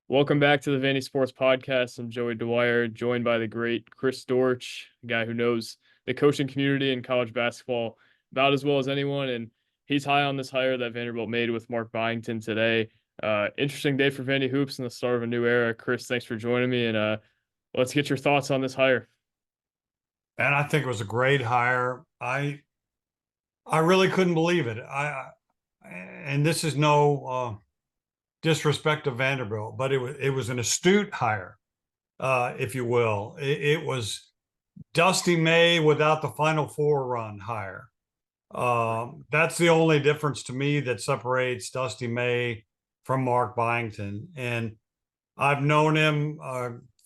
Welcome back to the Vandy Sports Podcast. I'm Joey Dwyer, joined by the great Chris Dortch, a guy who knows the coaching community and college basketball about as well as anyone. And he's high on this hire that Vanderbilt made with Mark Byington today. Interesting day for Vandy hoops and the start of a new era. Chris, thanks for joining me, and let's get your thoughts on this hire. And I think it was a great hire. I really couldn't believe it. And this is no disrespect to Vanderbilt, but it was an astute hire, if you will. It was Dusty May without the Final Four run hire. That's the only difference to me that separates Dusty May from Mark Byington. And I've known him,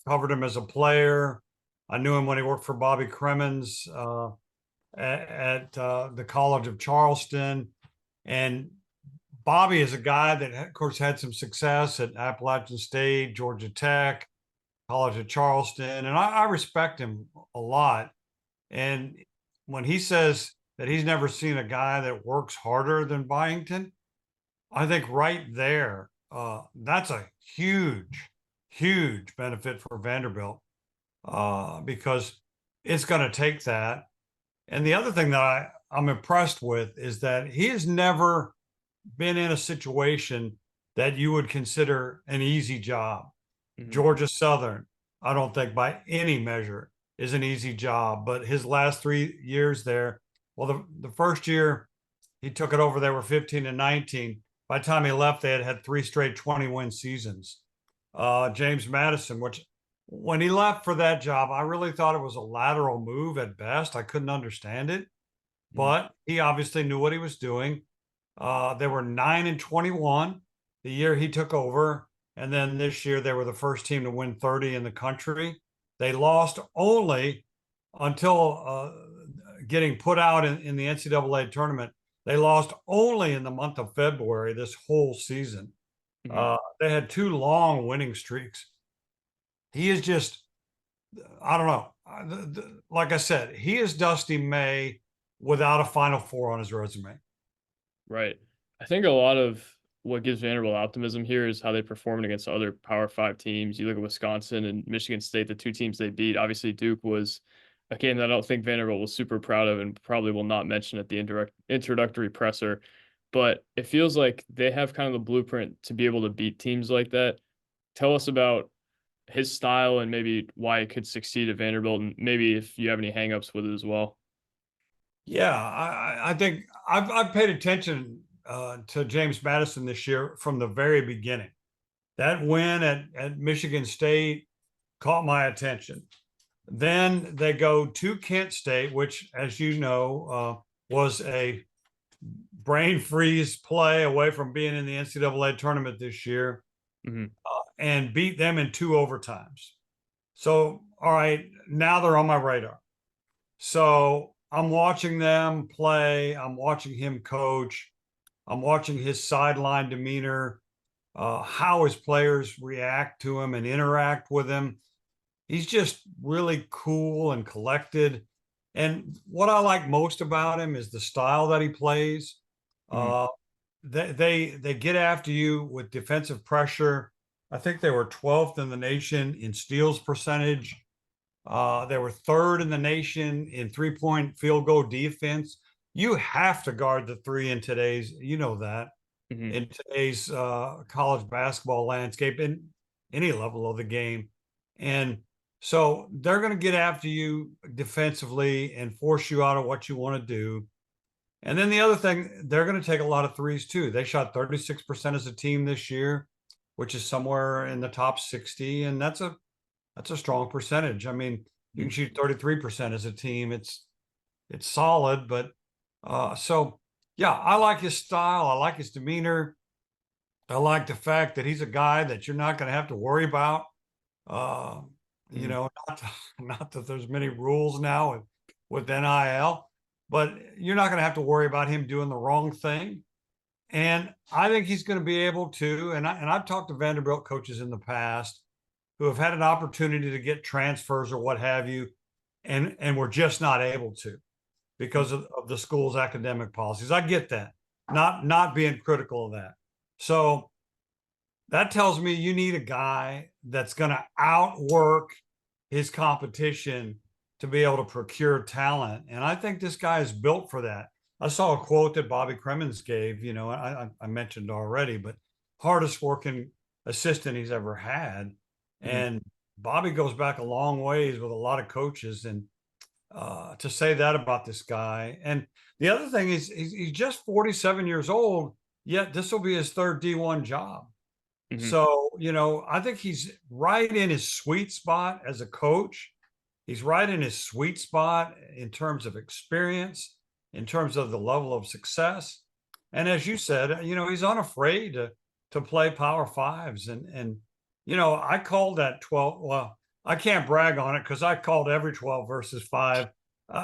covered him as a player. I knew him when he worked for Bobby Cremens at the College of Charleston. And Bobby is a guy that, of course, had some success at Appalachian State, Georgia Tech, College of Charleston. And I respect him a lot. And when he says that he's never seen a guy that works harder than Byington, I think right there, that's a huge, huge benefit for Vanderbilt because it's going to take that. And the other thing that I'm impressed with is that he has never been in a situation that you would consider an easy job. Mhm. Georgia Southern, I don't think by any measure is an easy job, but his last 3 years there, well, the first year he took it over, they were 15 and 19. By the time he left, they had had three straight 20-win seasons. James Madison, which when he left for that job, I really thought it was a lateral move at best. I couldn't understand it, Mhm. but he obviously knew what he was doing. They were 9 and 21 the year he took over. And then this year, they were the first team to win 30 in the country. They lost only until getting put out in the NCAA tournament. They lost only in the month of February this whole season. Mhm. They had two long winning streaks. He is just, I don't know. Like I said, he is Dusty May without a Final Four on his resume. Right. I think a lot of what gives Vanderbilt optimism here is how they performed against other Power Five teams. You look at Wisconsin and Michigan State, the two teams they beat. Obviously, Duke was a game that I don't think Vanderbilt was super proud of and probably will not mention at the introductory presser. But it feels like they have kind of the blueprint to be able to beat teams like that. Tell us about his style and maybe why it could succeed at Vanderbilt, and maybe if you have any hangups with it as well. Yeah, I think I've paid attention to James Madison this year from the very beginning. That win at Michigan State caught my attention. Then they go to Kent State, which, as you know, was a brain freeze play away from being in the NCAA tournament this year, Hmm. and beat them in two overtimes. So, all right, now they're on my radar. So I'm watching them play. I'm watching him coach. I'm watching his sideline demeanor, how his players react to him and interact with him. He's just really cool and collected. And what I like most about him is the style that he plays. Hmm. Uh, they get after you with defensive pressure. I think they were 12th in the nation in steals percentage. They were third in the nation in 3-point field goal defense. You have to guard the three in today's, you know that, Hmm. in today's college basketball landscape in any level of the game. And so they're going to get after you defensively and force you out of what you want to do. And then the other thing, they're going to take a lot of threes too. They shot 36% as a team this year, which is somewhere in the top 60. And that's a strong percentage. I mean, you can shoot 33% as a team. It's solid, but so yeah, I like his style. I like his demeanor. I like the fact that he's a guy that you're not going to have to worry about. Uh, you Hmm. know, not that there's many rules now with NIL, but you're not going to have to worry about him doing the wrong thing. And I think he's going to be able to. And I've talked to Vanderbilt coaches in the past who have had an opportunity to get transfers or what have you, and we're just not able to because of the school's academic policies. I get that. Not being critical of that. So that tells me you need a guy that's going to outwork his competition to be able to procure talent. And I think this guy is built for that. I saw a quote that Bobby Cremins gave, I mentioned already, but hardest working assistant he's ever had. Mhm. And Bobby goes back a long ways with a lot of coaches. And to say that about this guy. And the other thing is, he's just 47 years old, yet this will be his third D1 job. Mhm. So, I think he's right in his sweet spot as a coach. He's right in his sweet spot in terms of experience, in terms of the level of success. And as you said, he's unafraid to play power fives. And I called that 12. Well, I can't brag on it because I called every 12 versus five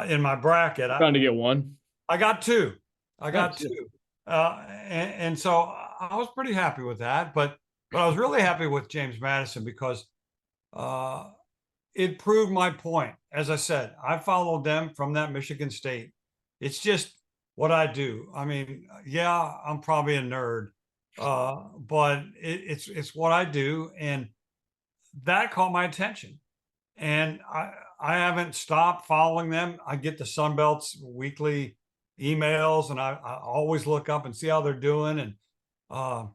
in my bracket. Trying to get one. I got two. I got Nice. Yeah. two. And so I was pretty happy with that. But I was really happy with James Madison because uh, it proved my point. As I said, I followed them from that Michigan State. It's just what I do. I mean, yeah, I'm probably a nerd, but it's what I do, and that caught my attention. And I haven't stopped following them. I get the Sunbelt's weekly emails, and I always look up and see how they're doing. And uh,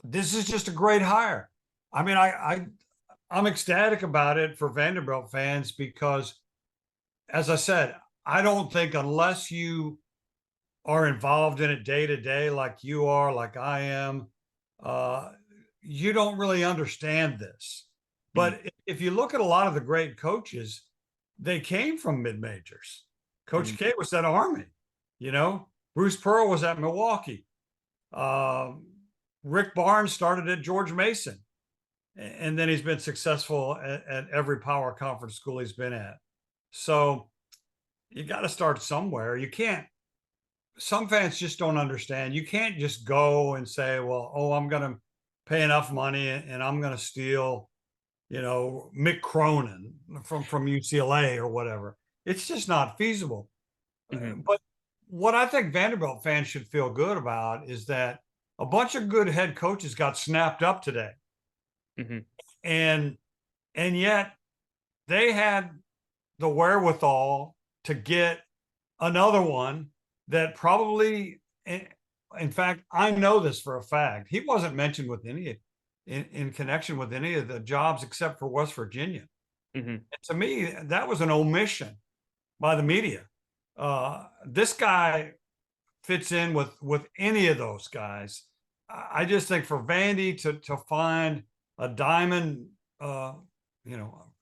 this is just a great hire. I mean, I'm ecstatic about it for Vanderbilt fans because, as I said, I don't think unless you are involved in it day to day, like you are, like I am, uh, you don't really understand this. Mhm. But if you look at a lot of the great coaches, they came from mid majors. Coach Mhm. K was at Army, Bruce Pearl was at Milwaukee. Um, Rick Barnes started at George Mason, and then he's been successful at every power conference school he's been at. So you got to start somewhere. You can't. Some fans just don't understand. You can't just go and say, "Well, I'm going to pay enough money and I'm going to steal, Mick Cronin from UCLA or whatever." It's just not feasible. Mhm. But what I think Vanderbilt fans should feel good about is that a bunch of good head coaches got snapped up today, Mhm. and yet they had the wherewithal to get another one that probably, in fact, I know this for a fact. He wasn't mentioned with any in connection with any of the jobs except for West Virginia. Mhm. And to me, that was an omission by the media. This guy fits in with any of those guys. I just think for Vandy to find a diamond, uh,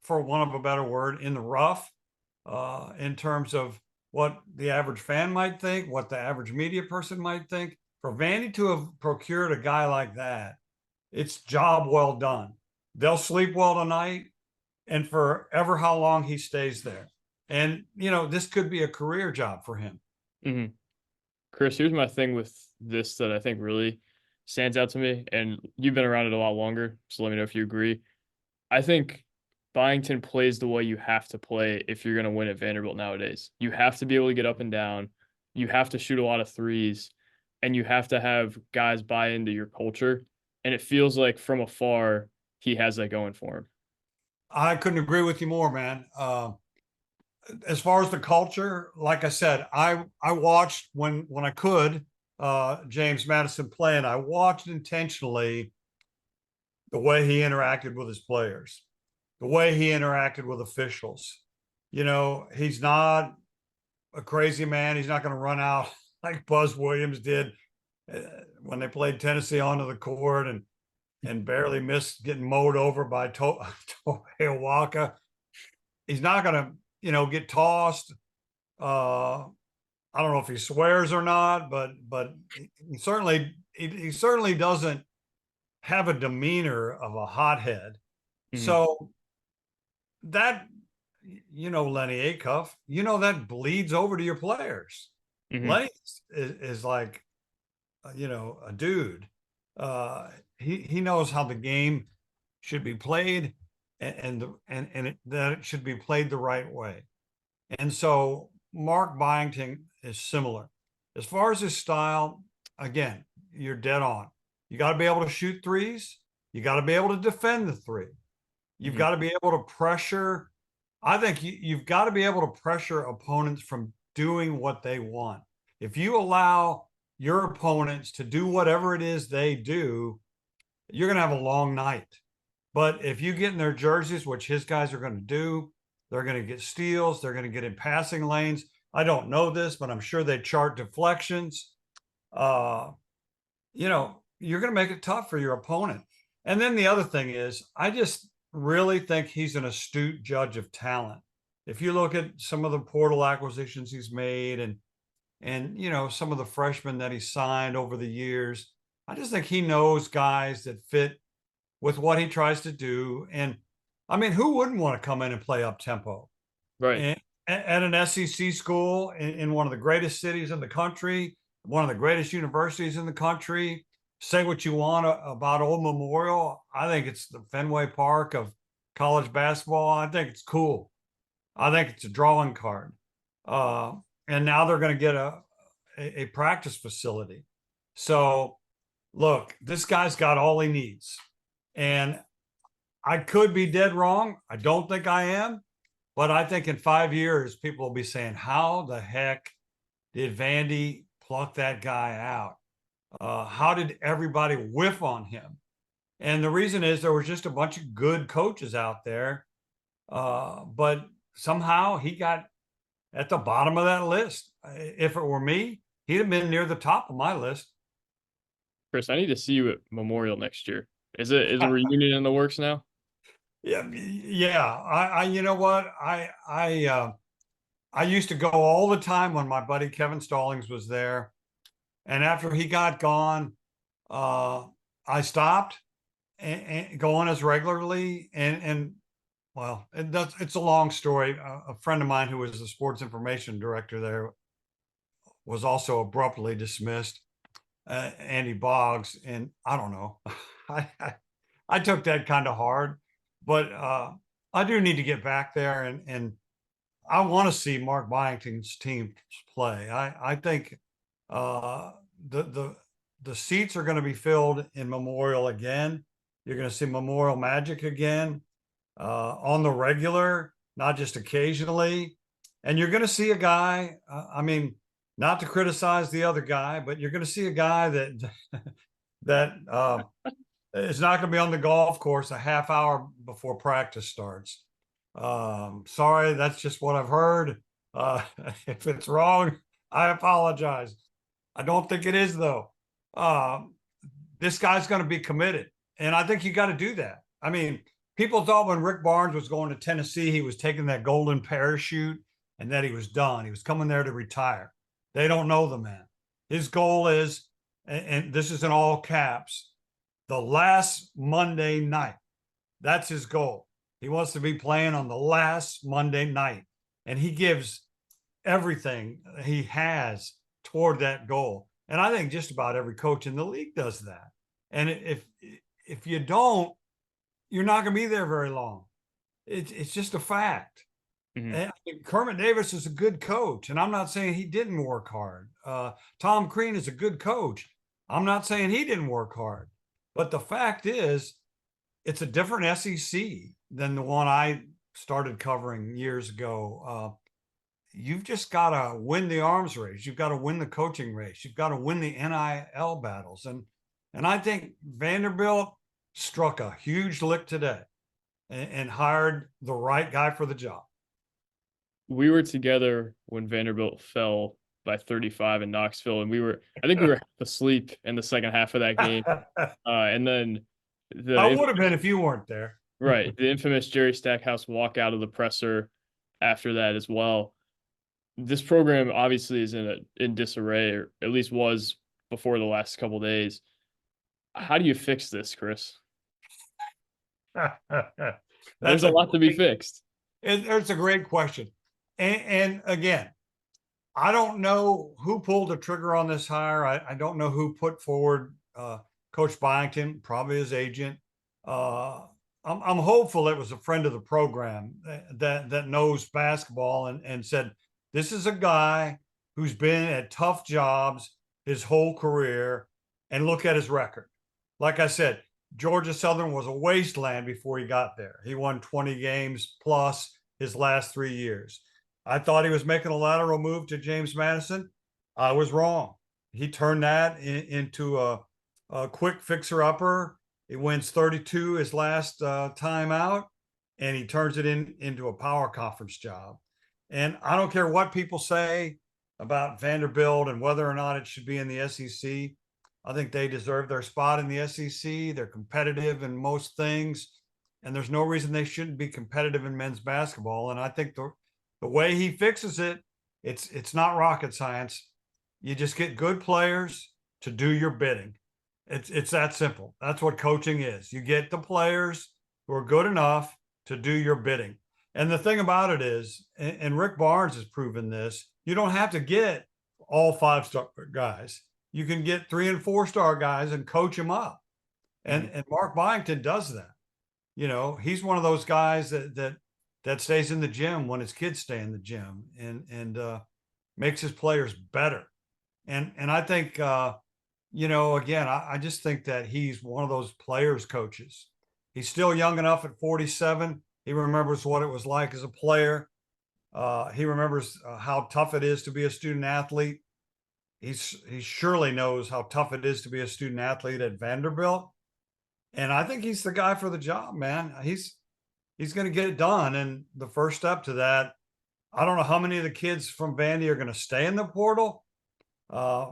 for want of a better word, in the rough, in terms of what the average fan might think, what the average media person might think. For Vandy to have procured a guy like that, it's job well done. They'll sleep well tonight, and for ever how long he stays there. And this could be a career job for him. Mhm. Chris, here's my thing with this that I think really stands out to me, and you've been around it a lot longer, so let me know if you agree. I think Byington plays the way you have to play if you're going to win at Vanderbilt nowadays. You have to be able to get up and down. You have to shoot a lot of threes, and you have to have guys buy into your culture. And it feels like from afar, he has that going for him. I couldn't agree with you more, man. As far as the culture, like I said, I watched when I could James Madison play, and I watched intentionally the way he interacted with his players, the way he interacted with officials. He's not a crazy man. He's not going to run out like Buzz Williams did uh, when they played Tennessee onto the court and barely missed getting mowed over by Tohei Waka. He's not going to, get tossed. I don't know if he swears or not, but he certainly doesn't have a demeanor of a hothead. Hmm. So that, Lenny Acuff, that bleeds over to your players. Hmm. Lenny is like, a dude. He knows how the game should be played, that it should be played the right way. And so Mark Byington is similar. As far as his style, again, you're dead on. You got to be able to shoot threes. You got to be able to defend the three. You've Mhm. got to be able to pressure. I think you've got to be able to pressure opponents from doing what they want. If you allow your opponents to do whatever it is they do, you're going to have a long night. But if you get in their jerseys, which his guys are going to do, they're going to get steals. They're going to get in passing lanes. I don't know this, but I'm sure they chart deflections. Uh, you're going to make it tough for your opponent. And then the other thing is, I just really think he's an astute judge of talent. If you look at some of the portal acquisitions he's made and some of the freshmen that he signed over the years, I just think he knows guys that fit with what he tries to do. And I mean, who wouldn't want to come in and play up tempo? Right. And at an SEC school in one of the greatest cities in the country, one of the greatest universities in the country. Say what you want about Old Memorial. I think it's the Fenway Park of college basketball. I think it's cool. I think it's a drawing card. Uh, and now they're going to get a practice facility. So, look, this guy's got all he needs. And I could be dead wrong. I don't think I am. But I think in 5 years, people will be saying, how the heck did Vandy pluck that guy out? How did everybody whiff on him? And the reason is there was just a bunch of good coaches out there. But somehow he got at the bottom of that list. If it were me, he'd have been near the top of my list. Chris, I need to see you at Memorial next year. Is a reunion in the works now? Yeah, yeah. You know what? I used to go all the time when my buddy Kevin Stallings was there, and after he got gone, uh, I stopped and going as regularly. And well, it's a long story. A friend of mine who was the sports information director there was also abruptly dismissed, Andy Boggs, and I don't know. I took that kind of hard, but I do need to get back there, and I want to see Mark Byington's team play. I think uh, the seats are going to be filled in Memorial again. You're going to see Memorial Magic again on the regular, not just occasionally. And you're going to see a guy. I mean, not to criticize the other guy, but you're going to see a guy that that is not going to be on the golf course a half hour before practice starts. Sorry, that's just what I've heard. Uh, if it's wrong, I apologize. I don't think it is though. This guy's going to be committed, and I think you got to do that. I mean, people thought when Rick Barnes was going to Tennessee, he was taking that golden parachute and that he was done. He was coming there to retire. They don't know the man. His goal is, and this is in all caps, the last Monday night. That's his goal. He wants to be playing on the last Monday night, and he gives everything he has toward that goal. And I think just about every coach in the league does that. And if you don't, you're not going to be there very long. It's just a fact. Mhm. And Kermit Davis is a good coach, and I'm not saying he didn't work hard. Tom Crean is a good coach. I'm not saying he didn't work hard. But the fact is, it's a different SEC than the one I started covering years ago. You've just got to win the arms race. You've got to win the coaching race. You've got to win the NIL battles. And I think Vanderbilt struck a huge lick today and hired the right guy for the job. We were together when Vanderbilt fell by 35 in Knoxville, and I think we were asleep in the second half of that game. And then I the would have been if you weren't there. right, the infamous Jerry Stackhouse walk out of the presser after that as well. This program obviously is in disarray, or at least was before the last couple days. How do you fix this, Chris? There's That's a a lot to be fixed. it's a great question. And again, I don't know who pulled the trigger on this hire. I don't know who put forward Coach Byington, probably his agent. Uh, I'm hopeful it was a friend of the program that knows basketball and said, this is a guy who's been at tough jobs his whole career, and look at his record. like I said, Georgia Southern was a wasteland before he got there. He won 20 games plus his last 3 years. I thought he was making a lateral move to James Madison. I was wrong. He turned that into a quick fixer upper. He wins 32 his last time out, and he turns it into a power conference job. And I don't care what people say about Vanderbilt and whether or not it should be in the SEC. I think they deserve their spot in the SEC. They're competitive in most things, and there's no reason they shouldn't be competitive in men's basketball. And I think the way he fixes it, it's not rocket science. You just get good players to do your bidding. It's that simple. That's what coaching is. You get the players who are good enough to do your bidding. And the thing about it is, and Rick Barnes has proven this, you don't have to get all 5-star guys. You can get 3 and 4-star guys and coach them up. Mhm. And Mark Byington does that. You know, he's one of those guys that stays in the gym when his kids stay in the gym and makes his players better. And I think again, I just think that he's one of those players coaches. He's still young enough at 47. He remembers what it was like as a player. He remembers how tough it is to be a student athlete. He surely knows how tough it is to be a student athlete at Vanderbilt. And I think he's the guy for the job, man. He's going to get it done. And the first step to that, I don't know how many of the kids from Vandy are going to stay in the portal.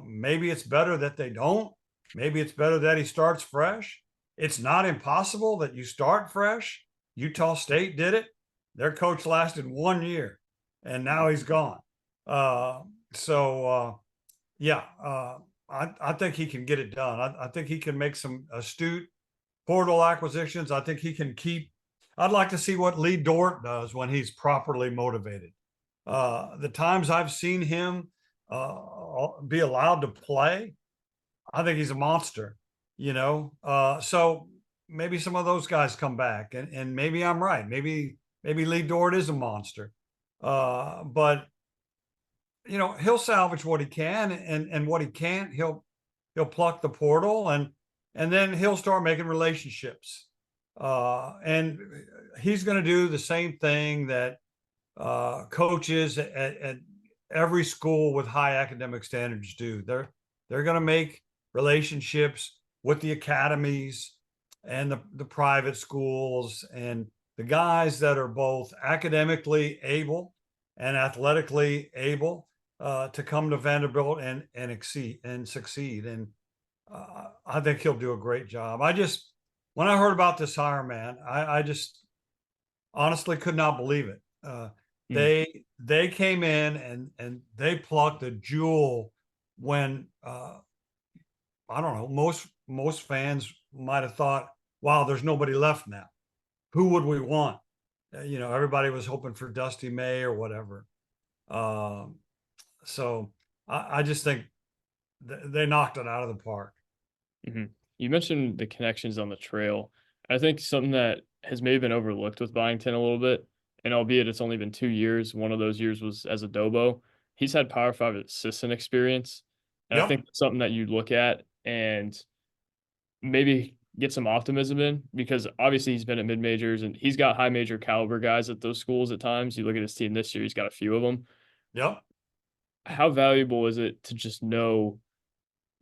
Maybe it's better that they don't. Maybe it's better that he starts fresh. It's not impossible that you start fresh. Utah State did it. Their coach lasted 1 year, and now he's gone. So yeah, I think he can get it done. I think he can make some astute portal acquisitions. I think he can keep. I'd like to see what Lee Dort does when he's properly motivated. The times I've seen him be allowed to play, I think he's a monster. So maybe some of those guys come back, and maybe I'm right. Maybe Lee Dort is a monster, but he'll salvage what he can, and what he can't, he'll pluck the portal, and then he'll start making relationships. And he's going to do the same thing that coaches at every school with high academic standards do. They're going to make relationships with the academies and the private schools and the guys that are both academically able and athletically able to come to Vanderbilt and exceed and succeed. And I think he'll do a great job. When I heard about this hire, man, I just honestly could not believe it. Mhm. They came in and they plucked a jewel when I don't know, most fans might have thought, wow, there's nobody left now. Who would we want? Everybody was hoping for Dusty May or whatever. Um, so I just think they knocked it out of the park. Mhm. You mentioned the connections on the trail. I think something that has maybe been overlooked with Byington a little bit, and albeit it's only been 2 years, one of those years was as a Dobo. He's had Power Five assistant experience, and I Yep. think that's something that you look at and maybe get some optimism in because obviously he's been at mid majors and he's got high major caliber guys at those schools at times. You look at his team this year; he's got a few of them. Yep. How valuable is it to just know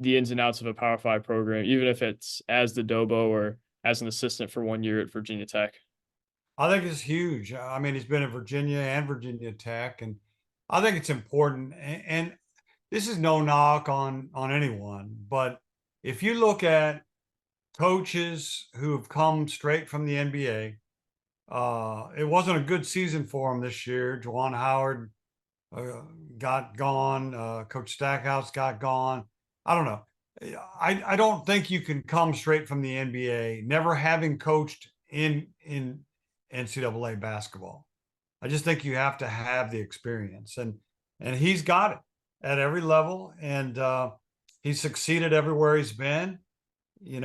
the ins and outs of a Power Five program, even if it's as the Dobo or as an assistant for 1 year at Virginia Tech? I think it's huge. I mean, he's been at Virginia and Virginia Tech, and I think it's important. And this is no knock on anyone, but if you look at coaches who have come straight from the NBA, it wasn't a good season for him this year. Juwan Howard uh, got gone. Coach Stackhouse got gone. I don't know. I don't think you can come straight from the NBA, never having coached in NCAA basketball. I just think you have to have the experience, and he's got it at every level, and he's succeeded everywhere he's been. And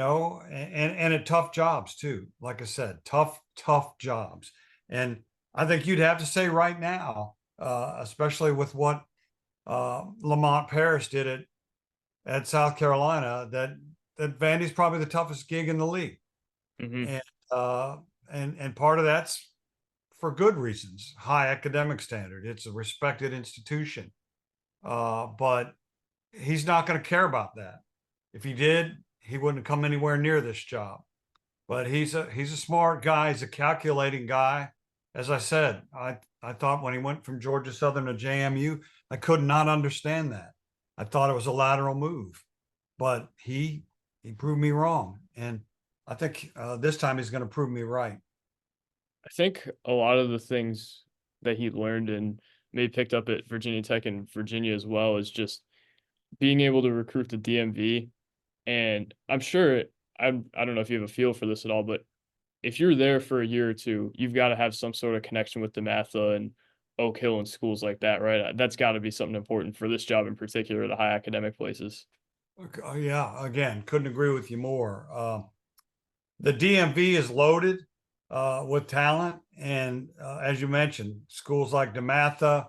at tough jobs too. Like I said, tough jobs, and I think you'd have to say right now, especially with what Lamont Paris did at South Carolina, that Vandy's probably the toughest gig in the league, Hmm. and part of that's for good reasons. High academic standard. It's a respected institution, but he's not going to care about that. If he did, he wouldn't come anywhere near this job. But he's a smart guy. He's a calculating guy. As I said, I thought when he went from Georgia Southern to JMU, I could not understand that. I thought it was a lateral move, but he proved me wrong, and I think this time he's going to prove me right. I think a lot of the things that he learned and maybe picked up at Virginia Tech and Virginia as well is just being able to recruit the DMV. And I'm sure I don't know if you have a feel for this at all, but if you're there for a year or two, you've got to have some sort of connection with DeMatha and Oak Hill and schools like that, right? That's got to be something important for this job in particular, the high academic places. Yeah, again, couldn't agree with you more. The DMV is loaded with talent, and as you mentioned, schools like DeMatha,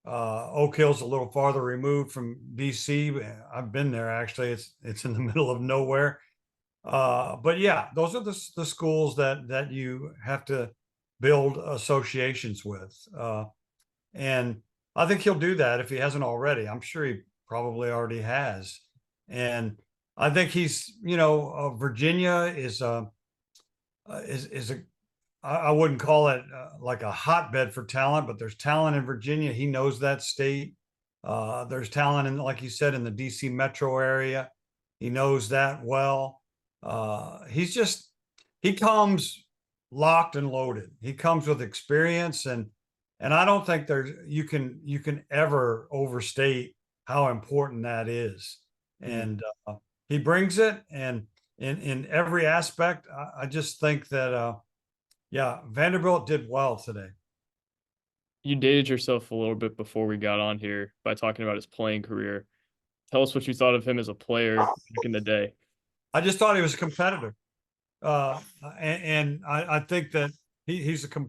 Oak Hill's a little farther removed from DC. I've been there actually. It's in the middle of nowhere. But yeah, those are the schools that you have to build associations with. And I think he'll do that if he hasn't already. I'm sure he probably already has. And I think Virginia is a I wouldn't call it like a hotbed for talent, but there's talent in Virginia. He knows that state. There's talent in, like you said, in the DC metro area. He knows that well. He comes locked and loaded. He comes with experience, and I don't think you can ever overstate how important that is. Mhm. And he brings it, and in every aspect, I just think that yeah, Vanderbilt did well today. You dated yourself a little bit before we got on here by talking about his playing career. Tell us what you thought of him as a player back in the day. I just thought he was a competitor, and I think that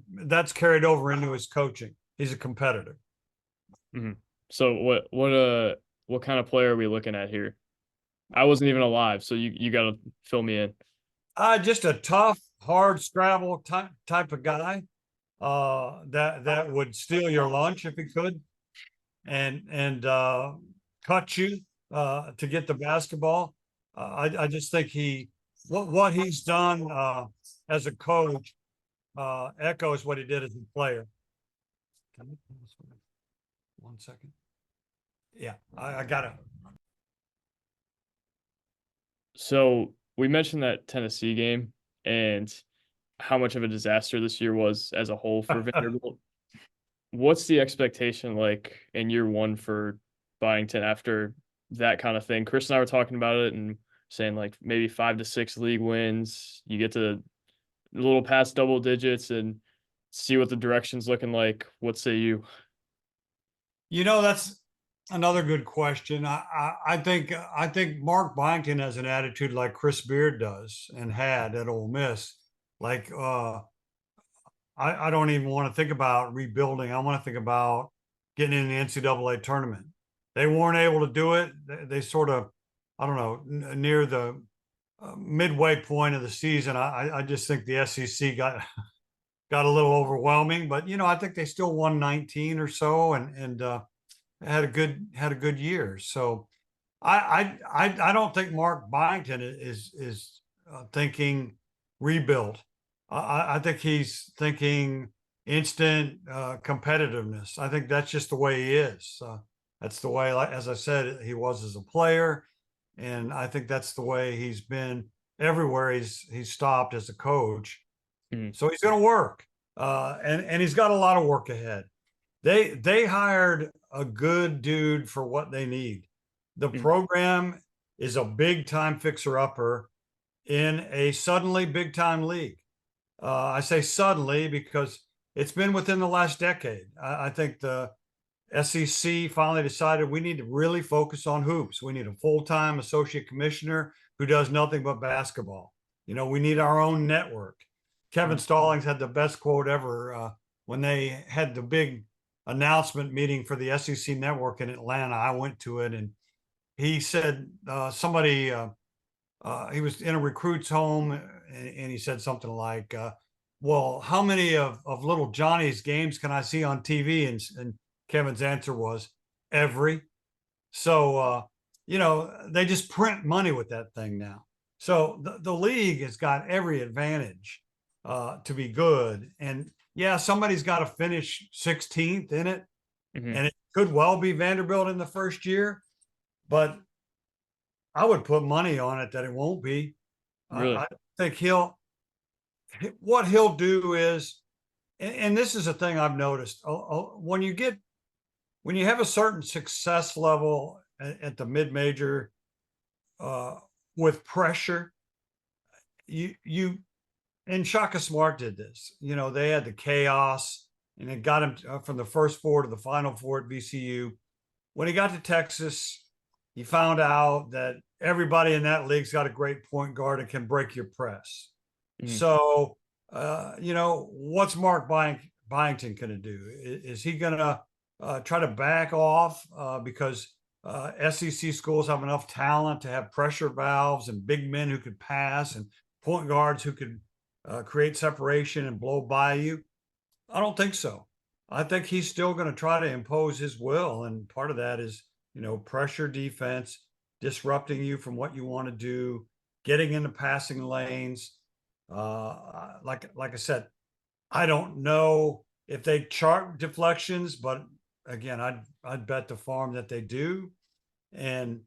that's carried over into his coaching. He's a competitor. Mhm. So what kind of player are we looking at here? I wasn't even alive, so you got to fill me in. Just a tough, hard scrabble type of guy. That would steal your lunch if he could, and cut you to get the basketball. I just think what he's done as a coach echoes what he did as a player. Can I pause for 1 second? Yeah, I got it. So we mentioned that Tennessee game and how much of a disaster this year was as a whole for Vanderbilt. What's the expectation like in year one for Byington after that kind of thing? Chris and I were talking about it and saying like maybe 5 to 6 league wins. You get to a little past double digits and see what the direction's looking like. What say you? That's another good question. I think Mark Byington has an attitude like Chris Beard does and had at Ole Miss. Like I don't even want to think about rebuilding. I want to think about getting in the NCAA tournament. They weren't able to do it. They sort of, I don't know, near the midway point of the season. I just think the SEC got a little overwhelming, but I think they still won 19 or so, and had a good year. So I don't think Mark Byington is thinking rebuild. I think he's thinking instant competitiveness. I think that's just the way he is. That's the way, like, as I said, he was as a player, and I think that's the way he's been everywhere he's stopped as a coach. Mhm. So he's going to work, and he's got a lot of work ahead. They hired a good dude for what they need. The Mhm. program is a big time fixer upper in a suddenly big time league. I say suddenly because it's been within the last decade. I think the SEC finally decided we need to really focus on hoops. We need a full time associate commissioner who does nothing but basketball. We need our own network. Kevin Mhm. Stallings had the best quote ever when they had the big announcement meeting for the SEC network in Atlanta. I went to it, and he said somebody he was in a recruit's home, and he said something like, "Well, how many of little Johnny's games can I see on TV?" And Kevin's answer was, "Every." So, they just print money with that thing now. So the league has got every advantage to be good. And yeah, somebody's got to finish 16th in it. Hmm. And it could well be Vanderbilt in the first year, but I would put money on it that it won't be. Really? I think what he'll do is, and this is a thing I've noticed, when you have a certain success level at the mid major uh, with pressure, you and Shaka Smart did this. They had the chaos, and it got him from the first four to the final four at VCU. When he got to Texas, he found out that everybody in that league's got a great point guard and can break your press. Hmm. So, what's Mark Byington going to do? Is he going to try to back off because SEC schools have enough talent to have pressure valves and big men who could pass and point guards who could create separation and blow by you? I don't think so. I think he's still going to try to impose his will, and part of that is pressure defense, disrupting you from what you want to do, getting into passing lanes. Like I said, I don't know if they chart deflections, but again, I'd bet the farm that they do, and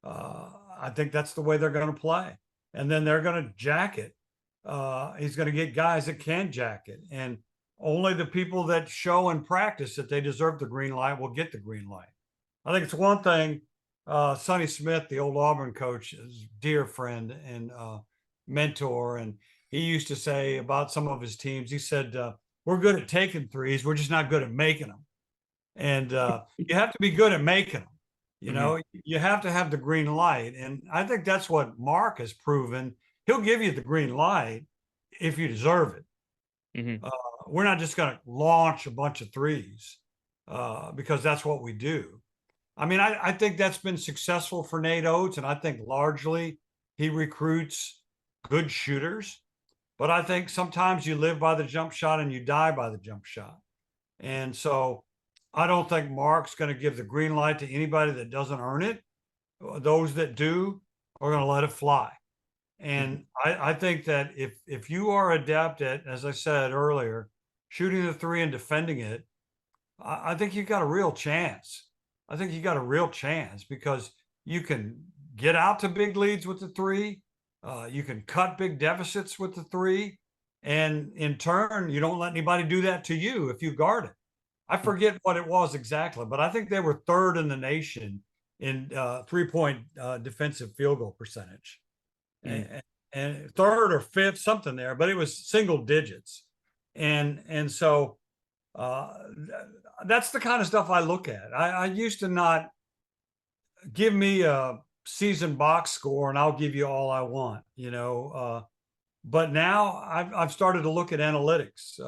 I think that's the way they're going to play. And then they're going to jack it. He's going to get guys that can jack it, and only the people that show in practice that they deserve the green light will get the green light. I think it's one thing. Sonny Smith, the old Auburn coach, is a dear friend and mentor, and he used to say about some of his teams. He said, "We're good at taking threes. We're just not good at making them." And you have to be good at making them. Hmm. You have to have the green light, and I think that's what Mark has proven. He'll give you the green light if you deserve it. Hmm. Uh, we're not just going to launch a bunch of threes because that's what we do. I mean, I think that's been successful for Nate Oates, and I think largely he recruits good shooters. But I think sometimes you live by the jump shot and you die by the jump shot. And so I don't think Mark's going to give the green light to anybody that doesn't earn it. Those that do are going to let it fly. Hmm. And I think that if you are adept at, as I said earlier, shooting the three and defending it, I think you've got a real chance. I think you got a real chance because you can get out to big leads with the three. You can cut big deficits with the three. And in turn, you don't let anybody do that to you if you guard it. I forget what it was exactly, but I think they were third in the nation in 3 point defensive field goal percentage, Hmm. and third or fifth, something there, but it was single digits. And so uh, that's the kind of stuff I look at. I used to not give me a season box score and I'll give you all I want. But now I've started to look at analytics,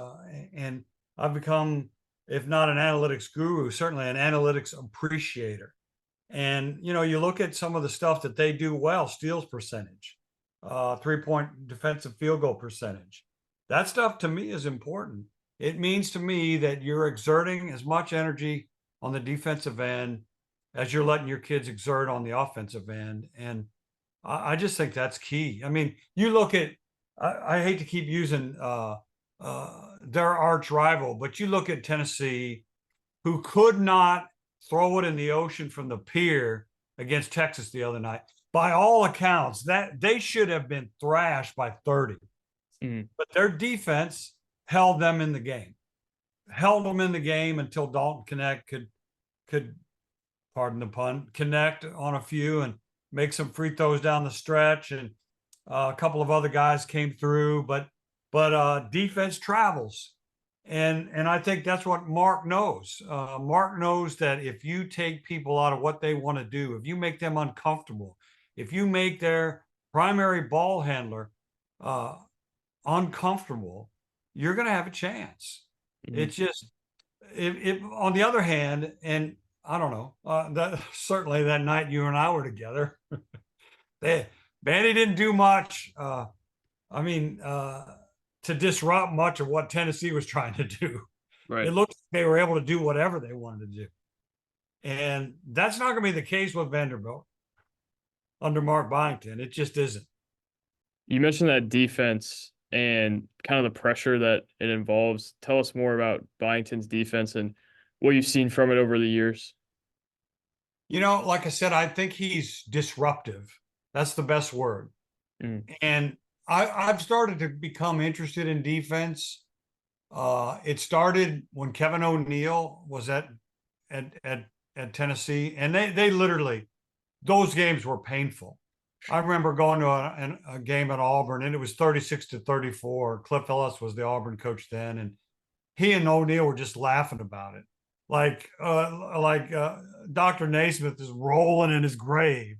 and I've become, if not an analytics guru, certainly an analytics appreciator. And you look at some of the stuff that they do well: steals percentage, 3 point defensive field goal percentage. That stuff to me is important. It means to me that you're exerting as much energy on the defensive end as you're letting your kids exert on the offensive end. And I just think that's key. I mean, you look at, I hate to keep using their arch rival, but you look at Tennessee, who could not throw it in the ocean from the pier against Texas the other night. By all accounts, that they should have been thrashed by 30, Hmm. but their defense held them in the game, held them in the game until Dalton Connect could, pardon the pun, connect on a few and make some free throws down the stretch, and a couple of other guys came through, but defense travels, and I think that's what Mark knows. Mark knows that if you take people out of what they want to do, if you make them uncomfortable, if you make their primary ball handler uh, uncomfortable, you're going to have a chance. Hmm. It's just, if on the other hand, and I don't know, that certainly that night you and I were together, they Vandy didn't do much. I mean, to disrupt much of what Tennessee was trying to do. It Right. looked like they were able to do whatever they wanted to do. And that's not going to be the case with Vanderbilt under Mark Byington. It just isn't. You mentioned that defense and kind of the pressure that it involves. Tell us more about Byington's defense and what you've seen from it over the years. Like I said, I think he's disruptive. That's the best word. Mm, And I've started to become interested in defense. It started when Kevin O'Neal was at at, at Tennessee, and they literally those games were painful. I remember going to a game at Auburn, and it was 36-34. Cliff Ellis was the Auburn coach then, and he and O'Neal were just laughing about it, like Dr. Naismith is rolling in his grave.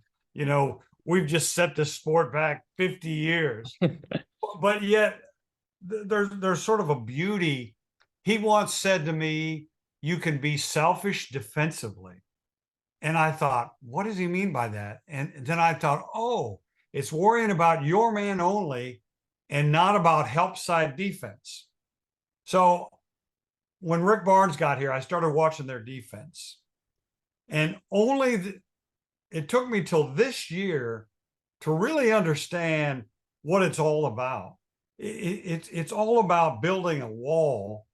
We've just set this sport back 50 years, but yet there's sort of a beauty. He once said to me, "You can be selfish defensively." And I thought, what does he mean by that? And then I thought, oh, it's worrying about your man only and not about help side defense. So when Rick Barnes got here, I started watching their defense. And it took me till this year to really understand what it's all about. It's all about building a wall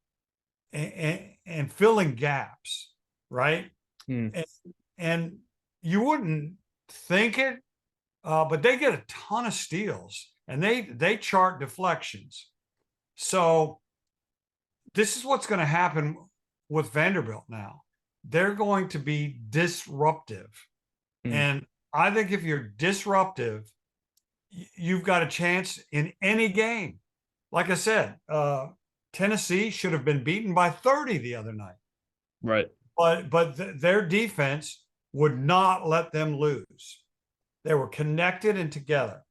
and filling gaps, right? mm, And, and you wouldn't think it, but they get a ton of steals and they chart deflections. So this is what's going to happen with Vanderbilt now. They're going to be disruptive. mm, And I think if you're disruptive, you've got a chance in any game. Like I said, Tennessee should have been beaten by 30 the other night, right. but their defense would not let them lose. They were connected and together.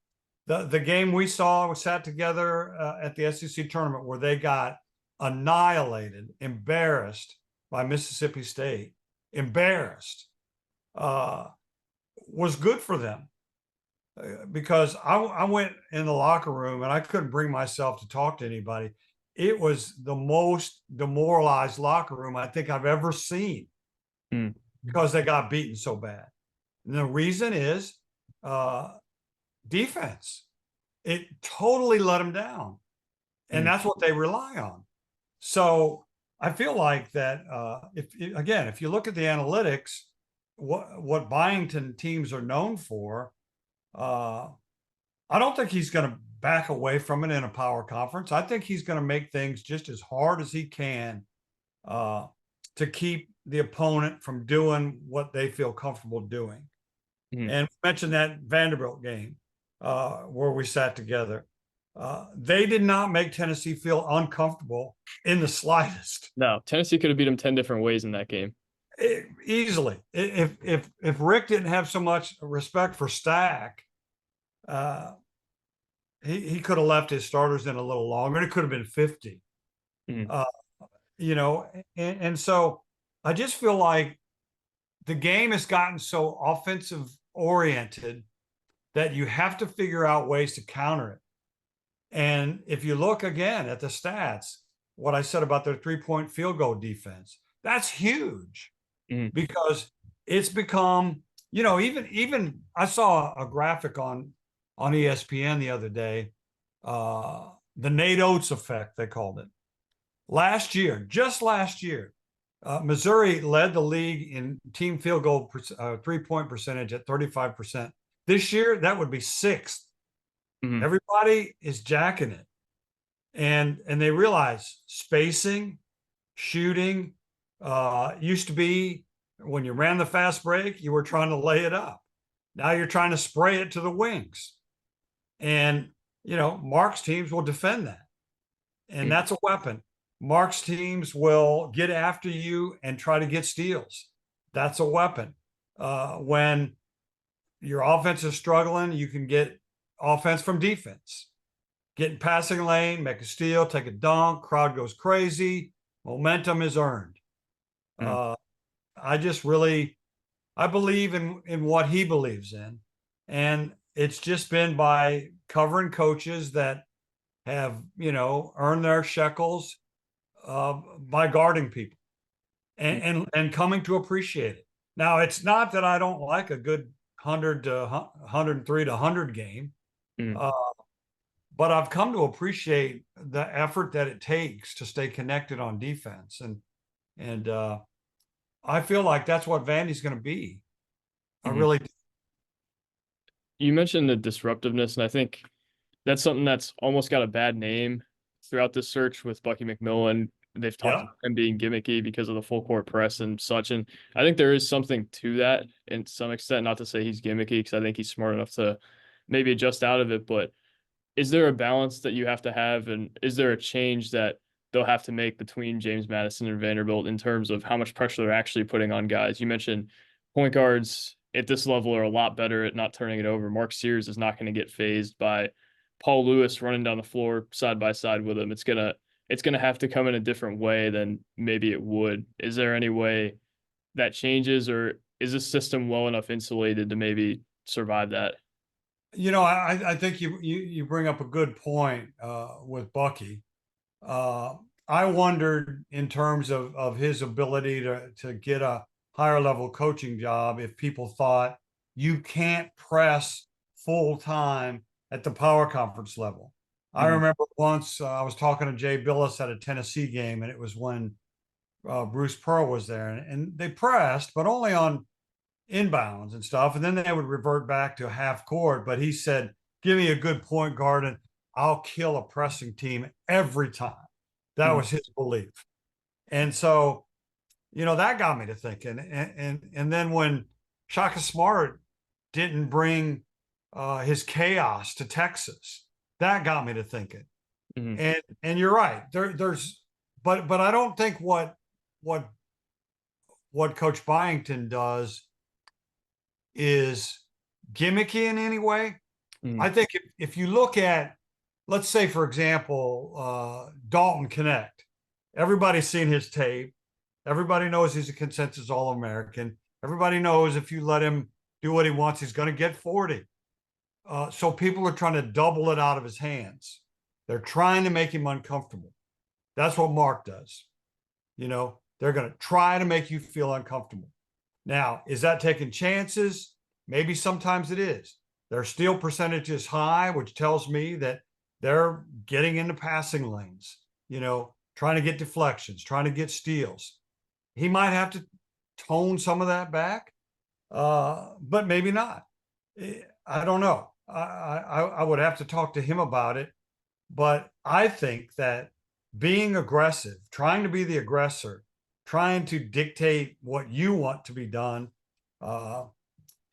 The game we sat together at the SEC tournament where they got annihilated, embarrassed by Mississippi State, embarrassed, was good for them because I went in the locker room and I couldn't bring myself to talk to anybody. It was the most demoralized locker room I think I've ever seen Mm, because they got beaten so bad. And the reason is uh, defense. It totally let them down. And mm, that's what they rely on. So I feel like that if you look at the analytics, what Byington teams are known for, uh, I don't think he's going to back away from it in a power conference. I think he's going to make things just as hard as he can uh, to keep the opponent from doing what they feel comfortable doing. mm. And we mentioned that Vanderbilt game where we sat together. They did not make Tennessee feel uncomfortable in the slightest. No, Tennessee could have beat him 10 different ways in that game. Easily, if Rick didn't have so much respect for Stack, uh, he could have left his starters in a little longer. It could have been 50. Mm, Uh, and so I just feel like the game has gotten so offensive oriented that you have to figure out ways to counter it. And if you look again at the stats, what I said about their 3-point field goal defense, that's huge mm, because it's become, even I saw a graphic on ESPN the other day, the Nate Oates effect, they called it. Just last year, Missouri led the league in team field goal 3-point percentage at 35%. This year, that would be sixth. mm, Everybody is jacking it. And they realize spacing, shooting, used to be when you ran the fast break, you were trying to lay it up. Now you're trying to spray it to the wings. And, Mark's teams will defend that. And mm. that's a weapon. Mark's teams will get after you and try to get steals. That's a weapon. When your offense is struggling, you can get offense from defense. Get in passing lane, make a steal, take a dunk, crowd goes crazy, momentum is earned. Mm. Uh, I believe in what he believes in. And it's just been by covering coaches that have, earned their shekels by guarding people and coming to appreciate it. Now, it's not that I don't like a good 100 to 103 to 100 game, Mm. uh, but I've come to appreciate the effort that it takes to stay connected on defense, and I feel like that's what Vandy's going to be. I Mhm. really, You mentioned the disruptiveness, and I think that's something that's almost got a bad name throughout this search with Bucky McMillan. They've talked yeah. about him being gimmicky because of the full court press and such. And I think there is something to that in some extent, not to say he's gimmicky, because I think he's smart enough to maybe adjust out of it. But is there a balance that you have to have? And is there a change that they'll have to make between James Madison and Vanderbilt in terms of how much pressure they're actually putting on guys? You mentioned point guards at this level are a lot better at not turning it over. Mark Sears is not going to get phased by Paul Lewis running down the floor side by side with him. It's gonna have to come in a different way than maybe it would. Is there any way that changes, or is this system well enough insulated to maybe survive that? I think you bring up a good point with Bucky. Uh, I wondered in terms of his ability to get a higher level coaching job if people thought you can't press full time at the power conference level. I Mhm. remember once I was talking to Jay Billis at a Tennessee game, and it was when Bruce Pearl was there, and they pressed, but only on inbounds and stuff. And then they would revert back to half court. But he said, give me a good point guard and I'll kill a pressing team every time. That Mhm. was his belief. And so, that got me to thinking. And then when Shaka Smart didn't bring his chaos to Texas, that got me to thinking. Mhm. And you're right. But I don't think what what Coach Byington does is gimmicky in any way. I Mhm. think if you look at, let's say, for example, Dalton Connect, everybody's seen his tape. Everybody knows he's a consensus All American. Everybody knows if you let him do what he wants, he's going to get 40. So people are trying to double it out of his hands. They're trying to make him uncomfortable. That's what Mark does. They're going to try to make you feel uncomfortable. Now, is that taking chances? Maybe sometimes it is. Their steal percentage is high, which tells me that they're getting into passing lanes, trying to get deflections, trying to get steals. He might have to tone some of that back, but maybe not. I don't know. I would have to talk to him about it. But I think that being aggressive, trying to be the aggressor, trying to dictate what you want to be done, uh,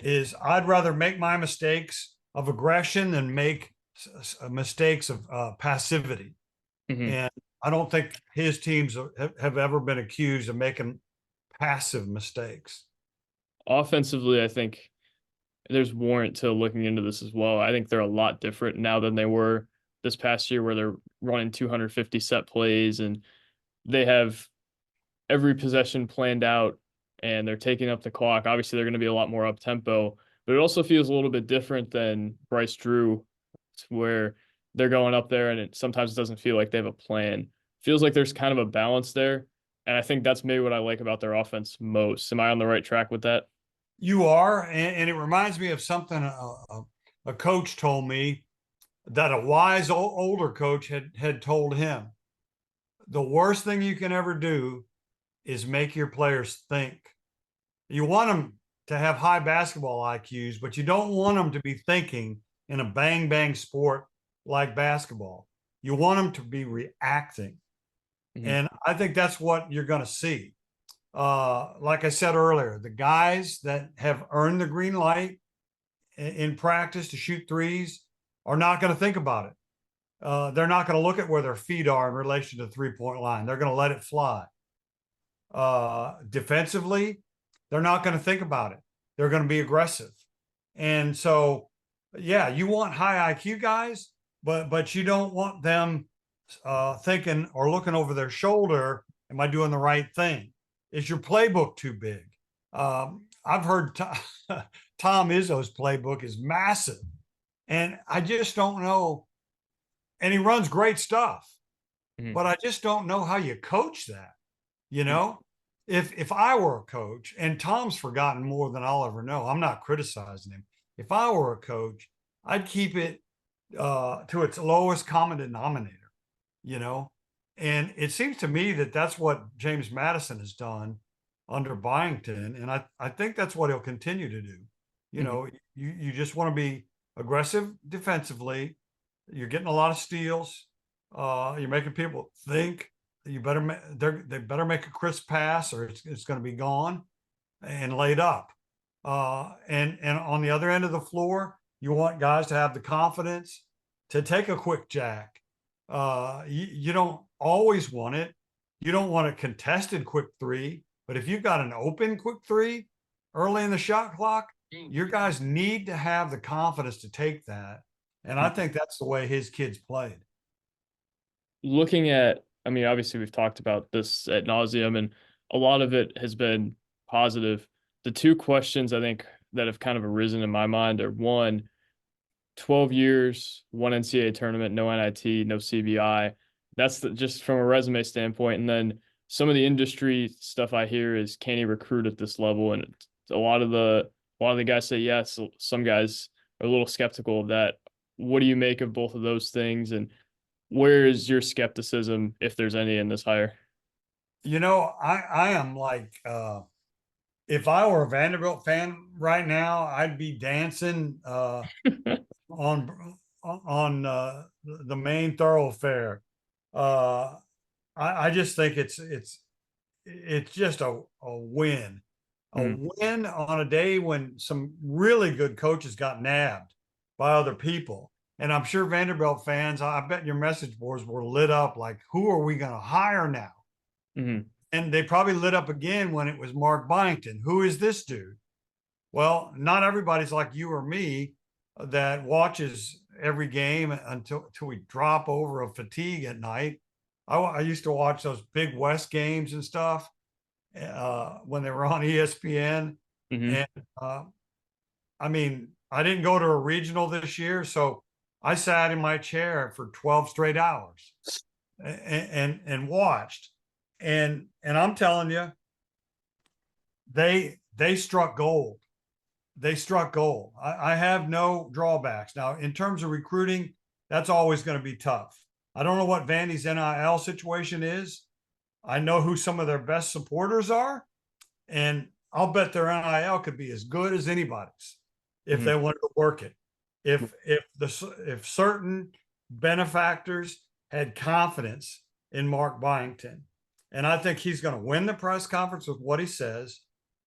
is I'd rather make my mistakes of aggression than make mistakes of passivity. Mhm. And I don't think his teams have ever been accused of making passive mistakes. Offensively, I think there's warrant to looking into this as well. I think they're a lot different now than they were this past year, where they're running 250 set plays and they have every possession planned out and they're taking up the clock. Obviously, they're going to be a lot more up tempo, but it also feels a little bit different than Bryce Drew, where they're going up there and it sometimes doesn't feel like they have a plan. Feels like there's kind of a balance there. And I think that's maybe what I like about their offense most. Am I on the right track with that? You are, and it reminds me of something a coach told me that a wise older coach had told him. The worst thing you can ever do is make your players think. You want them to have high basketball IQs, but you don't want them to be thinking in a bang bang sport like basketball. You want them to be reacting. Mhm. And I think that's what you're going to see. Like I said earlier, the guys that have earned the green light in practice to shoot threes are not going to think about it. They're not going to look at where their feet are in relation to the 3 point line. They're going to let it fly. Defensively, they're not going to think about it. They're going to be aggressive. And so, yeah, you want high IQ guys, but you don't want them thinking or looking over their shoulder. Am I doing the right thing? Is your playbook too big? I've heard Tom Izzo's playbook is massive. And I just don't know. And he runs great stuff, Mhm. but I just don't know how you coach that. You know, if I were a coach, and Tom's forgotten more than I'll ever know, I'm not criticizing him. If I were a coach, I'd keep it to its lowest common denominator, you know. And it seems to me that that's what James Madison has done under Byington, and I think that's what he'll continue to do. You Mhm. know, you just want to be aggressive defensively. You're getting a lot of steals. You're making people think. You better they better make a crisp pass, or it's going to be gone and laid up. And on the other end of the floor, you want guys to have the confidence to take a quick jack. You don't always want it. You don't want a contested quick three, but if you've got an open quick three early in the shot clock, your guys need to have the confidence to take that. And I think that's the way his kids played. Looking at, I mean, obviously we've talked about this at nauseum, and a lot of it has been positive. The two questions I think that have kind of arisen in my mind are one, 12 years, one NCAA tournament, no NIT, no CBI. That's just from a resume standpoint. And then some of the industry stuff I hear is, can he recruit at this level? And a lot of the guys say yes. Some guys are a little skeptical of that. What do you make of both of those things? And where is your skepticism, if there's any, in this hire? You know, I am like if I were a Vanderbilt fan right now, I'd be dancing on the main thoroughfare. Uh, I just think it's just a win, a Mhm. win on a day when some really good coaches got nabbed by other people. And I'm sure Vanderbilt fans, I bet your message boards were lit up like, who are we going to hire now? Mhm. And they probably lit up again when it was Mark Byington. Who is this dude? Well, not everybody's like you or me that watches every game until we drop over of fatigue at night. I used to watch those Big West games and stuff when they were on ESPN. Mhm. And uh, I mean, I didn't go to a regional this year, so I sat in my chair for 12 straight hours and watched. And I'm telling you, they struck gold. They struck gold. I have no drawbacks. Now, in terms of recruiting, that's always going to be tough. I don't know what Vandy's NIL situation is. I know who some of their best supporters are, and I'll bet their NIL could be as good as anybody's if Mhm. they wanted to work it. If certain benefactors had confidence in Mark Byington, and I think he's going to win the press conference with what he says,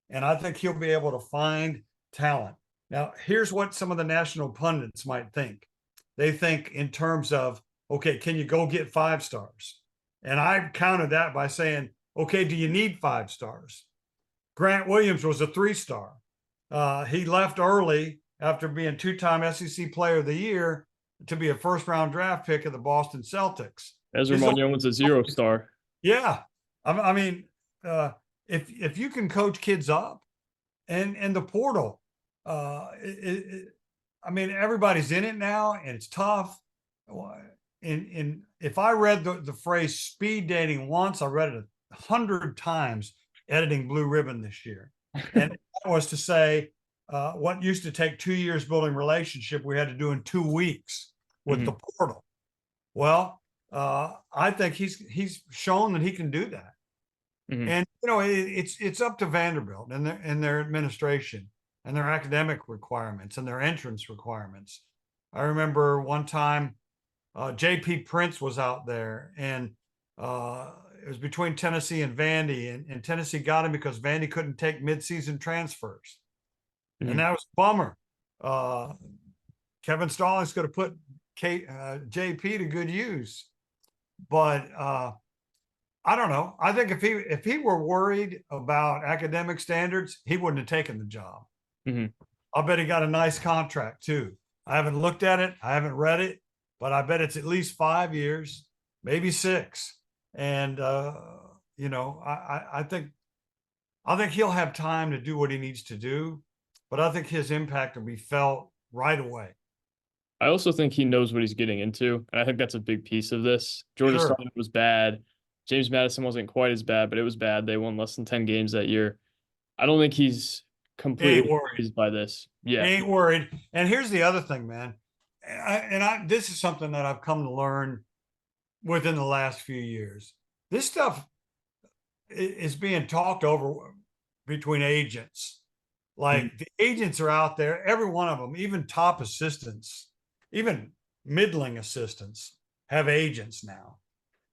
and I think he'll be able to find talent. Now, here's what some of the national pundits might think. They think in terms of, okay, can you go get 5 stars? And I countered that by saying, okay, do you need 5 stars? Grant Williams was a 3 star. He left early after being 2-time SEC Player of the Year to be a first round draft pick of the Boston Celtics. Ezra His Manjon's a 0 star. yeah, I mean, if you can coach kids up and the portal, I mean, everybody's in it now, and it's tough. And if I read the phrase speed dating once, I read it 100 times editing Blue Ribbon this year, and that was to say what used to take 2 years building relationship, we had to do in 2 weeks with the Mhm. portal. Well, I think he's shown that he can do that. Mhm. And you know, it's up to Vanderbilt and their administration and their academic requirements and their entrance requirements. I remember one time J.P. Prince was out there, and it was between Tennessee and Vandy, and Tennessee got him because Vandy couldn't take midseason transfers, and Mhm. that was a bummer. Uh, Kevin Stallings could have put JP to good use, but I don't know. I think if he were worried about academic standards, he wouldn't have taken the job. Mhm. I'll bet he got a nice contract too. I haven't looked at it, I haven't read it, but I bet it's at least 5 years, maybe 6. And you know, I think he'll have time to do what he needs to do, but I think his impact will be felt right away. I also think he knows what he's getting into, and I think that's a big piece of this. Georgia Sure. Southern was bad. James Madison wasn't quite as bad, but it was bad. They won less than 10 games that year. I don't think he's He ain't completely worried. phased by this. He Yeah. ain't worried. And here's the other thing, man. This is something that I've come to learn within the last few years. This stuff is being talked over between agents. Mm, Like the agents are out there, every one of them, even top assistants, even middling assistants have agents now.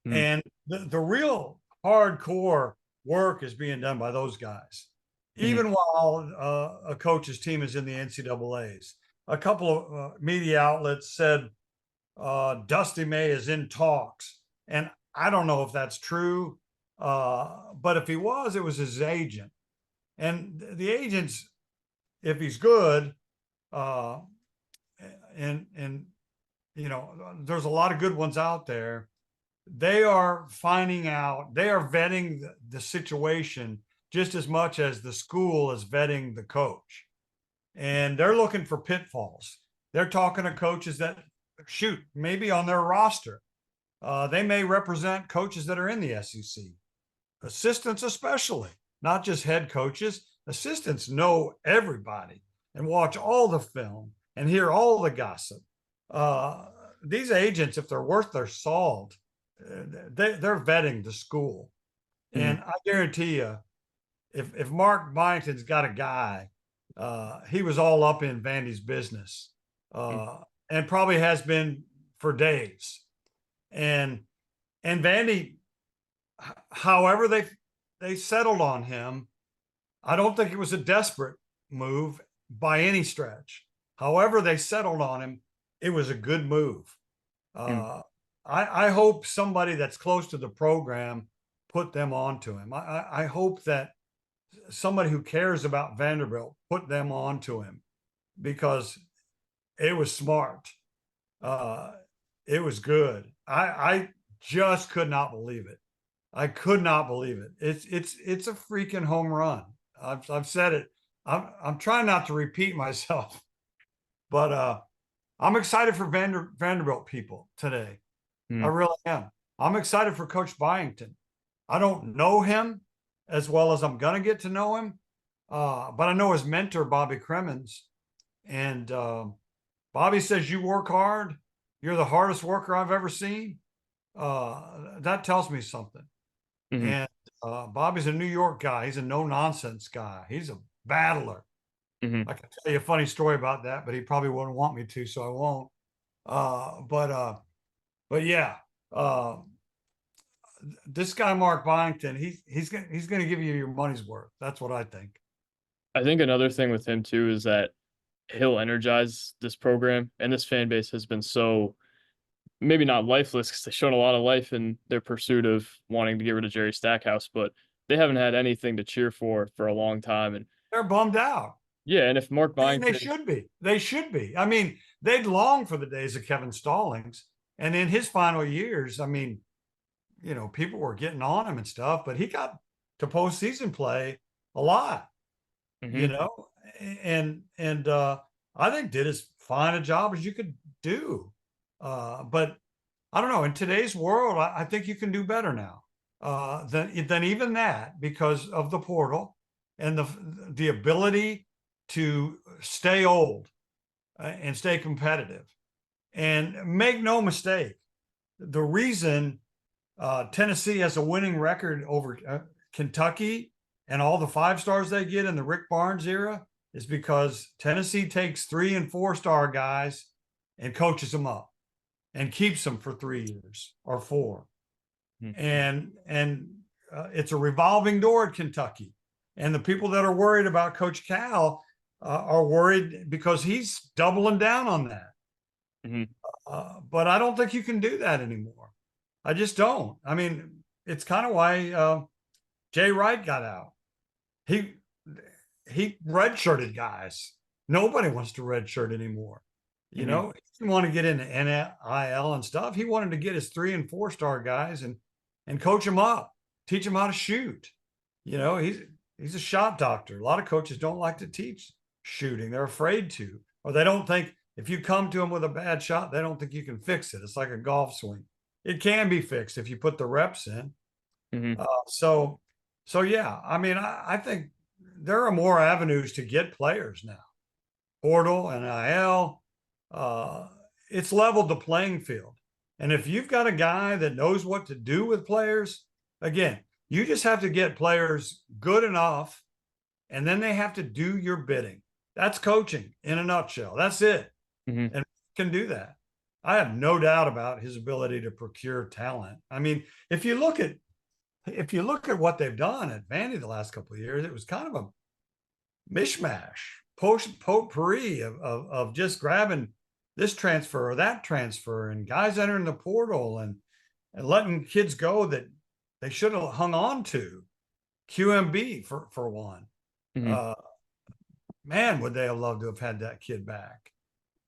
mm, And the real hardcore work is being done by those guys, mm, even while a coach's team is in the NCAA's. A couple of media outlets said Dusty May is in talks. And I don't know if that's true, but if he was, it was his agent. And the agents, if he's good, uh, and you know, there's a lot of good ones out there. They are finding out, they are vetting the situation just as much as the school is vetting the coach. And they're looking for pitfalls. They're talking to coaches that, shoot, maybe on their roster. They may represent coaches that are in the SEC, assistants especially, not just head coaches. Assistants know everybody and watch all the film and hear all the gossip. Uh, these agents, if they're worth their salt, they're vetting the school. mm, And I guarantee you, if Mark Byington's got a guy, he was all up in Vandy's business, mm, and probably has been for days. And Vandy, however they settled on him, I don't think it was a desperate move by any stretch. However they settled on him, it was a good move. mm. Uh, I hope somebody that's close to the program put them onto him. I hope that somebody who cares about Vanderbilt put them onto him because it was smart. Uh, it was good. I just could not believe it. I could not believe it. It's a freaking home run. I've said it. I'm trying not to repeat myself, but I'm excited for Vanderbilt people today. I Mm. really am. I'm excited for Coach Byington. I don't know him as well as I'm gonna get to know him, but I know his mentor Bobby Cremens, and Bobby says you work hard. You're the hardest worker I've ever seen. That tells me something. Mhm, And Bobby's a New York guy. He's a no nonsense guy. He's a battler. mhm. I can tell you a funny story about that, but he probably wouldn't want me to, so I won't. But yeah, uh, this guy Mark Byington, he's going to give you your money's worth. That's what I think. I think another thing with him too is that he'll energize this program, and this fan base has been so maybe not lifeless because they've shown a lot of life in their pursuit of wanting to get rid of Jerry Stackhouse, but they haven't had anything to cheer for a long time. And They're bummed out. yeah, and if Mark And they Byington, should be. They should be. I mean, they'd long for the days of Kevin Stallings. And in his final years, I mean, you know, people were getting on him and stuff, but he got to postseason play a lot, you mhm, know, and I think did as fine a job as you could do. But I don't know. In today's world, I think you can do better now than even that because of the portal and the ability to stay old and stay competitive. And make no mistake, the reason Tennessee has a winning record over Kentucky and all the 5 stars they get in the Rick Barnes era is because Tennessee takes 3 and 4 star guys and coaches them up and keeps them for 3 years or 4. mhm, And it's a revolving door at Kentucky. And the people that are worried about Coach Cal are worried because he's doubling down on that. mhm, But I don't think you can do that anymore. I just don't. I mean, it's kind of why Jay Wright got out. He he redshirted guys. Nobody wants to redshirt anymore. You mhm, know, he didn't want to get into NIL and stuff. He wanted to get his 3 and 4 star guys and coach them up, teach them how to shoot. You know, he's a shot doctor. A lot of coaches don't like to teach shooting. They're afraid to, or they don't think if you come to them with a bad shot, they don't think you can fix it. It's like a golf swing. It can be fixed if you put the reps in. Hmm. So yeah, I mean, I think there are more avenues to get players now. Portal, NIL, uh, it's leveled the playing field. And if you've got a guy that knows what to do with players, again, you just have to get players good enough, and then they have to do your bidding. That's coaching in a nutshell. That's it. Hmm. And can do that. I have no doubt about his ability to procure talent. I mean, if you look at what they've done at Vandy the last couple of years, it was kind of a mishmash, potpourri of just grabbing this transfer or that transfer and guys entering the portal and letting kids go that they should have hung on to. QMB for one. Hmm. Uh, Man, would they have loved to have had that kid back?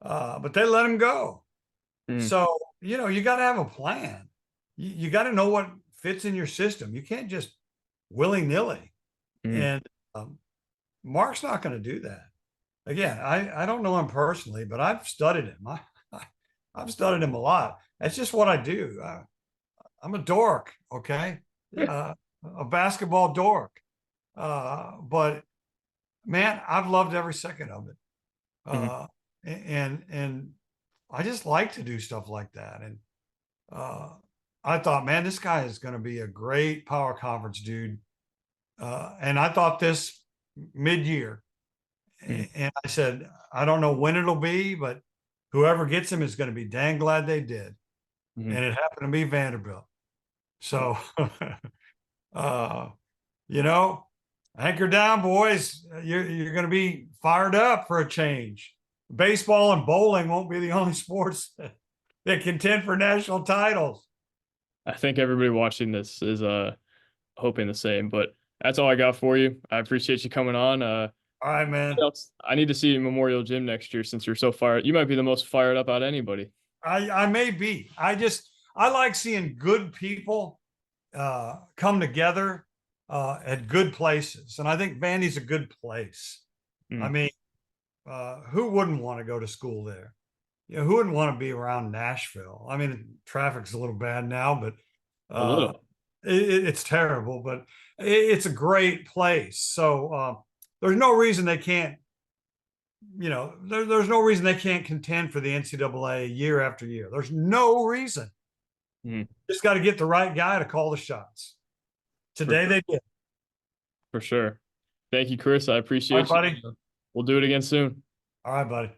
But they let him go. Hmm. So you got to have a plan. You got to know what fits in your system. You can't just willy nilly. Hmm. And Mark's not going to do that. Again, I don't know him personally, but I've studied him. I've studied him a lot. That's just what I do. I'm a dork, okay? A basketball dork. But man, I've loved every second of it. Hmm. And I just like to do stuff like that. And uh, I thought, man, this guy is going to be a great power conference dude. And I thought this mid-year. Hmm. And I said, I don't know when it'll be, but whoever gets him is going to be dang glad they did. Hmm. And it happened to be Vanderbilt. So, uh, you know, anchor down, boys. You're going to be fired up for a change. Baseball and bowling won't be the only sports that contend for national titles. I think everybody watching this is hoping the same, but that's all I got for you. I appreciate you coming on. All right, What man. else? I need to see you at Memorial Gym next year since you're so fired. You might be the most fired up out of anybody. I may be. I like seeing good people come together at good places, and I think Vandy's a good place. I Mm, mean, who wouldn't want to go to school there? Who wouldn't want to be around Nashville? I mean, traffic's a little bad now, but a uh, little. it's terrible. But it's a great place. So there's no reason they can't. There's no reason they can't contend for the NCAA year after year. There's no reason. Mm, Just got to get the right guy to call the shots. for Today sure. they did. For sure. Thank you, Chris. I All right, appreciate you. buddy. We'll do it again soon. All right, buddy.